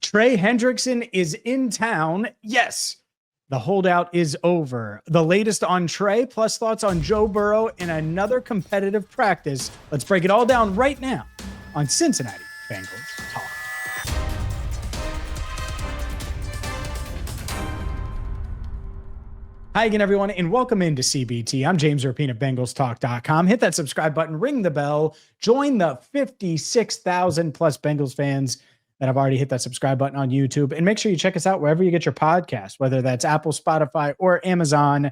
Trey Hendrickson is in town. Yes, the holdout is over. The latest on Trey, plus thoughts on Joe Burrow in another competitive practice. Let's break it all down right now on Cincinnati Bengals Talk. Hi again, everyone, and welcome into CBT. I'm James Rapien of BengalsTalk.com. Hit that subscribe button, ring the bell, join the 56,000 plus Bengals fans that have already hit that subscribe button on YouTube, and make sure you check us out wherever you get your podcast, whether that's Apple, Spotify, or Amazon.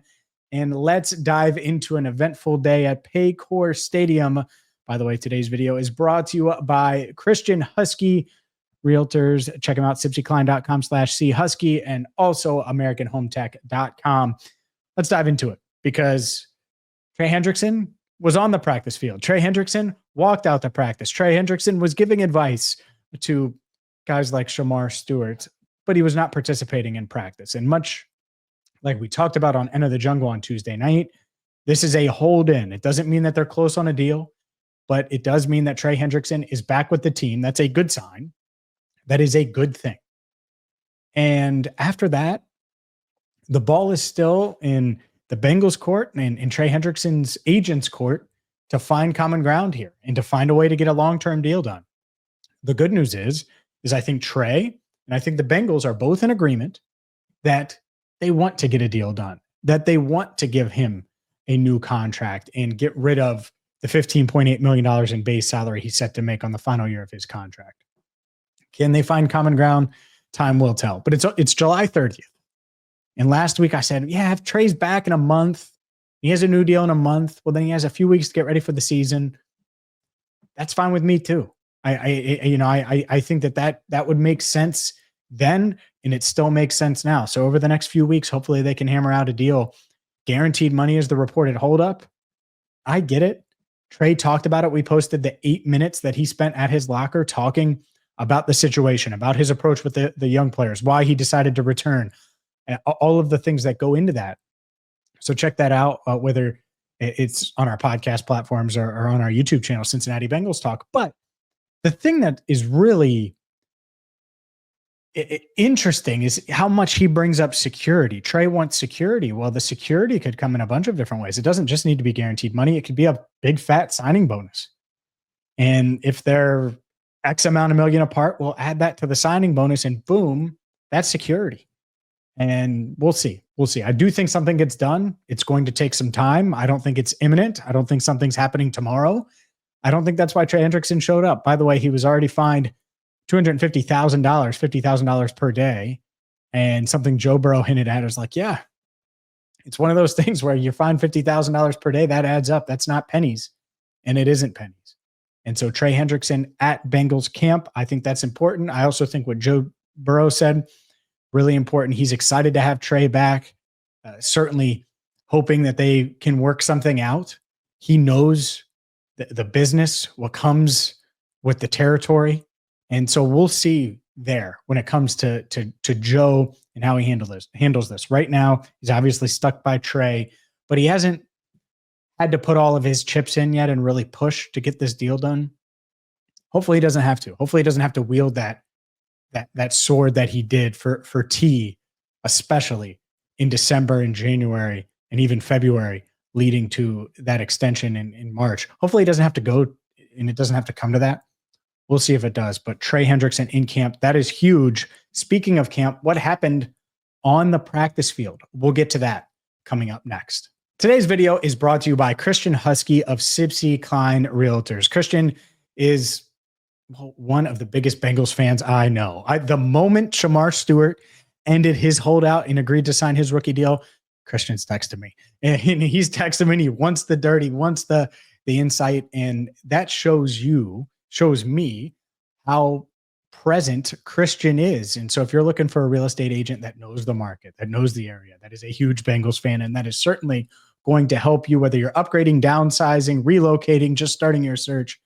And let's dive into an eventful day at Paycor Stadium. By the way, today's video is brought to you by Christian Husky Realtors. Check them out, sipsykline.com/chusky, and also AmericanHomeTech.com. Let's dive into it because Trey Hendrickson was on the practice field. Trey Hendrickson walked out to practice. Trey Hendrickson was giving advice to guys like Shamar Stewart, but he was not participating in practice. And much like we talked about on Enter the Jungle on Tuesday night, this is a hold in. It doesn't mean that they're close on a deal, but it does mean that Trey Hendrickson is back with the team. That's a good sign. That is a good thing. And after that, the ball is still in the Bengals court and in Trey Hendrickson's agent's court to find common ground here and to find a way to get a long-term deal done. The good news is I think Trey and I think the Bengals are both in agreement that they want to get a deal done, that they want to give him a new contract and get rid of the $15.8 million in base salary he's set to make on the final year of his contract. Can they find common ground? Time will tell. But it's July 30th. And last week I said, yeah, if Trey's back in a month, he has a new deal in a month, well, then he has a few weeks to get ready for the season. That's fine with me too. I think that would make sense then, and it still makes sense now. So over the next few weeks, hopefully they can hammer out a deal. Guaranteed money is the reported holdup. I get it. Trey talked about it. We posted the 8 minutes that he spent at his locker talking about the situation, about his approach with the young players, why he decided to return, and all of the things that go into that. So check that out, whether it's on our podcast platforms or on our YouTube channel, Cincinnati Bengals Talk. But the thing that is really interesting is how much he brings up security. Trey wants security. Well, the security could come in a bunch of different ways. It doesn't just need to be guaranteed money. It could be a big fat signing bonus. And if they're X amount of million apart, we'll add that to the signing bonus and boom, that's security. And we'll see. I do think something gets done. It's going to take some time. I don't think it's imminent. I don't think something's happening tomorrow. I don't think that's why Trey Hendrickson showed up. By the way, he was already fined $250,000, $50,000 per day. And something Joe Burrow hinted at is like, yeah, it's one of those things where you find $50,000 per day, that adds up. That's not pennies. And it isn't pennies. And so Trey Hendrickson at Bengals camp, I think that's important. I also think what Joe Burrow said, really important. He's excited to have Trey back, certainly hoping that they can work something out. He knows the business, what comes with the territory. And so we'll see there when it comes to Joe and how he handles this. Right now, he's obviously stuck by Trey, but he hasn't had to put all of his chips in yet and really push to get this deal done. Hopefully he doesn't have to. Hopefully he doesn't have to wield that sword that he did for T, especially in December and January and even February, leading to that extension in March. Hopefully he doesn't have to go and it doesn't have to come to that. We'll see if it does. But Trey Hendrickson in camp, that is huge. Speaking of camp, what happened on the practice field? We'll get to that coming up next. Today's video is brought to you by Christian Husky of Cincinnati Realtors. Christian is one of the biggest Bengals fans I know. The moment Shamar Stewart ended his holdout and agreed to sign his rookie deal, Christian's texted me. And he's texted me, and he wants the dirt, he wants the insight. And that shows me how present Christian is. And so if you're looking for a real estate agent that knows the market, that knows the area, that is a huge Bengals fan, and that is certainly going to help you, whether you're upgrading, downsizing, relocating, just starting your search,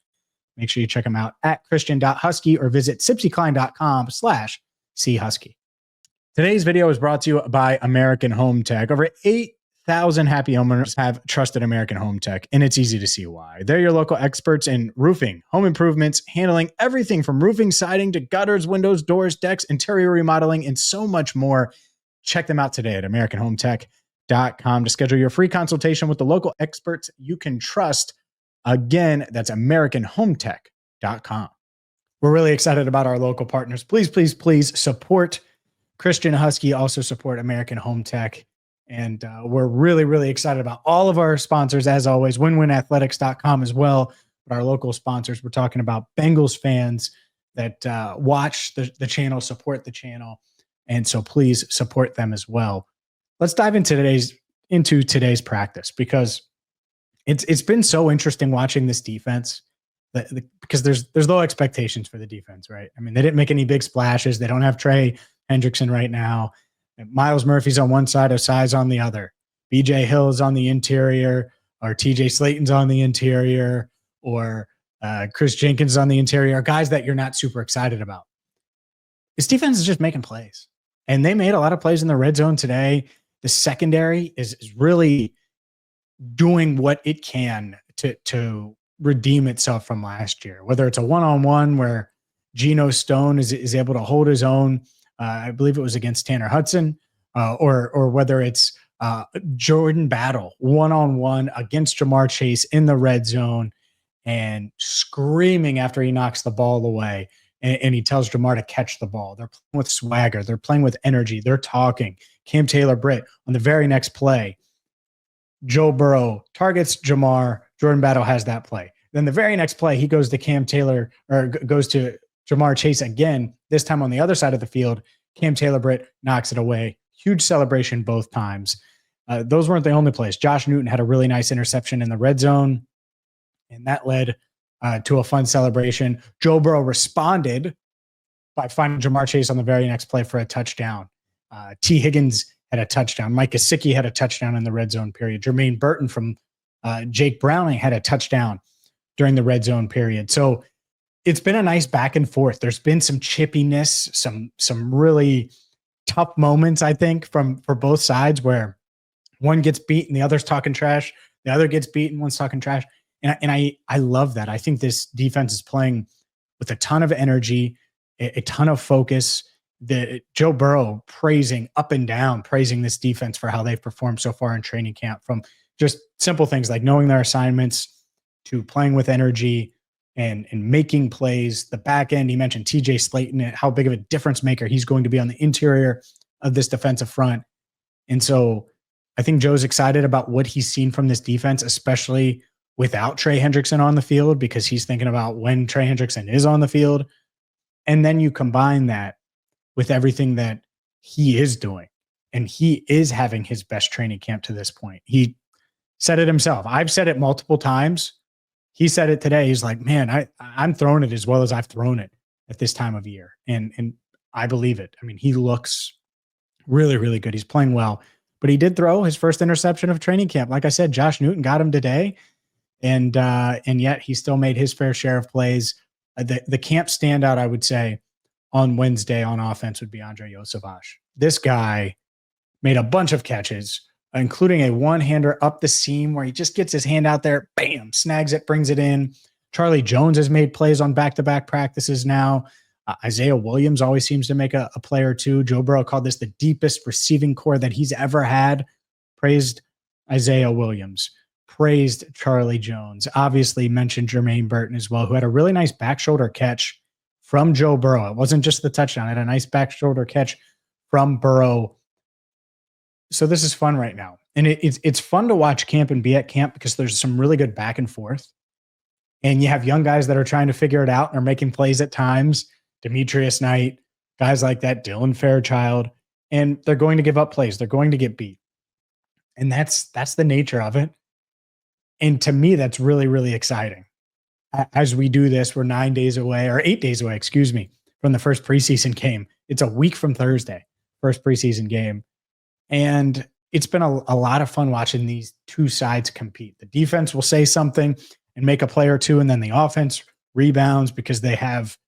make sure you check them out at christian.husky or visit sipsykline.com/chusky. Today's video is brought to you by American Home Tech. Over 8 100,000 happy homeowners have trusted American Home Tech, and it's easy to see why. They're your local experts in roofing, home improvements, handling everything from roofing, siding to gutters, windows, doors, decks, interior remodeling, and so much more. Check them out today at AmericanHomeTech.com to schedule your free consultation with the local experts you can trust. Again, that's AmericanHomeTech.com. We're really excited about our local partners. Please, please, please support Christian Husky. Also support American Home Tech. And we're really, really excited about all of our sponsors, as always, winwinathletics.com as well. But our local sponsors, we're talking about Bengals fans that watch the channel, support the channel. And so please support them as well. Let's dive into today's practice, because it's been so interesting watching this defense. Because there's low expectations for the defense, right? I mean, they didn't make any big splashes. They don't have Trey Hendrickson right now. Miles Murphy's on one side, Osai's on the other. BJ Hill's on the interior, or TJ Slayton's on the interior, or Chris Jenkins on the interior, guys that you're not super excited about. This defense is just making plays. And they made a lot of plays in the red zone today. The secondary is really doing what it can to redeem itself from last year, whether it's a one-on-one where Geno Stone is able to hold his own. I believe it was against Tanner Hudson, or whether it's Jordan Battle one-on-one against Jamar Chase in the red zone and screaming after he knocks the ball away. And he tells Jamar to catch the ball. They're playing with swagger. They're playing with energy. They're talking. Cam Taylor-Britt on the very next play, Joe Burrow targets Jamar. Jordan Battle has that play. Then the very next play, he goes to Cam Taylor, or goes to Jamar Chase again, this time on the other side of the field. Cam Taylor-Britt knocks it away. Huge celebration both times. Those weren't the only plays. Josh Newton had a really nice interception in the red zone, and that led to a fun celebration. Joe Burrow responded by finding Jamar Chase on the very next play for a touchdown. T. Higgins had a touchdown. Mike Gesicki had a touchdown in the red zone period. Jermaine Burton from Jake Browning had a touchdown during the red zone period. So it's been a nice back and forth. There's been some chippiness, some really tough moments, I think, for both sides, where one gets beat and the other's talking trash. The other gets beat and one's talking trash. And I love that. I think this defense is playing with a ton of energy, a ton of focus. Joe Burrow praising up and down, praising this defense for how they've performed so far in training camp, from just simple things like knowing their assignments to playing with energy and making plays. The back end, he mentioned TJ Slayton, how big of a difference maker he's going to be on the interior of this defensive front. And so I think Joe's excited about what he's seen from this defense, especially without Trey Hendrickson on the field, because he's thinking about when Trey Hendrickson is on the field. And then you combine that with everything that he is doing. And he is having his best training camp to this point. He said it himself. I've said it multiple times. He said it today. He's like, man, I'm throwing it as well as I've thrown it at this time of year. And I believe it. I mean, he looks really, really good. He's playing well. But he did throw his first interception of training camp. Like I said, Josh Newton got him today. And yet he still made his fair share of plays. The camp standout, I would say, on Wednesday on offense would be Andrei Iosivas. This guy made a bunch of catches, including a one-hander up the seam where he just gets his hand out there, bam, snags it, brings it in. Charlie Jones has made plays on back-to-back practices now. Isaiah Williams always seems to make a play or two. Joe Burrow called this the deepest receiving core that he's ever had. Praised Isaiah Williams. Praised Charlie Jones. Obviously mentioned Jermaine Burton as well, who had a really nice back shoulder catch from Joe Burrow. It wasn't just the touchdown. It had a nice back shoulder catch from Burrow. So this is fun right now. And it's fun to watch camp and be at camp because there's some really good back and forth. And you have young guys that are trying to figure it out and are making plays at times. Demetrius Knight, guys like that, Dylan Fairchild. And they're going to give up plays. They're going to get beat. And that's the nature of it. And to me, that's really, really exciting. As we do this, we're 8 days away, from the first preseason game. It's a week from Thursday, first preseason game. And it's been a lot of fun watching these two sides compete. The defense will say something and make a play or two, and then the offense rebounds because they have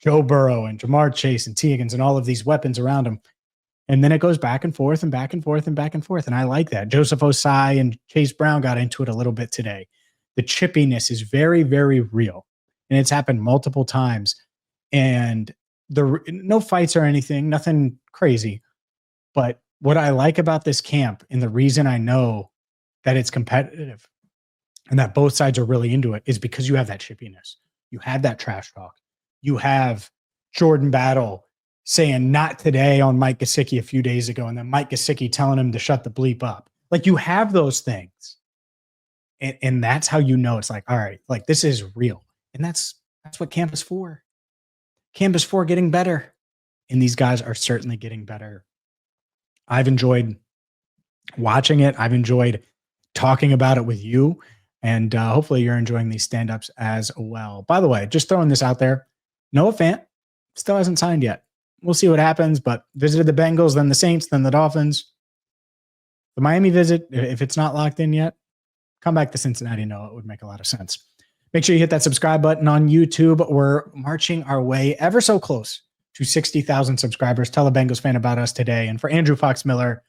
Joe Burrow and Jamar Chase and T. Higgins and all of these weapons around them. And then it goes back and forth and back and forth and back and forth. And I like that. Joseph Osai and Chase Brown got into it a little bit today. The chippiness is very, very real. And it's happened multiple times. And no fights or anything, nothing crazy. But what I like about this camp, and the reason I know that it's competitive and that both sides are really into it, is because you have that chippiness. You have that trash talk. You have Jordan Battle saying not today on Mike Gesicki a few days ago, and then Mike Gesicki telling him to shut the bleep up. Like, you have those things. And that's how you know it's like, all right, like, this is real. And that's what camp is for. Camp is for getting better. And these guys are certainly getting better. I've enjoyed watching it. I've enjoyed talking about it with you. And hopefully you're enjoying these stand-ups as well. By the way, just throwing this out there, Noah Fant still hasn't signed yet. We'll see what happens, but visited the Bengals, then the Saints, then the Dolphins. The Miami visit, if it's not locked in yet, come back to Cincinnati. No, it would make a lot of sense. Make sure you hit that subscribe button on YouTube. We're marching our way ever so close to 60,000 subscribers. Tell a Bengals fan about us today. And for Andrew Fox Miller,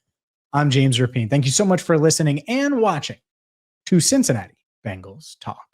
I'm James Rapien. Thank you so much for listening and watching to Cincinnati Bengals Talk.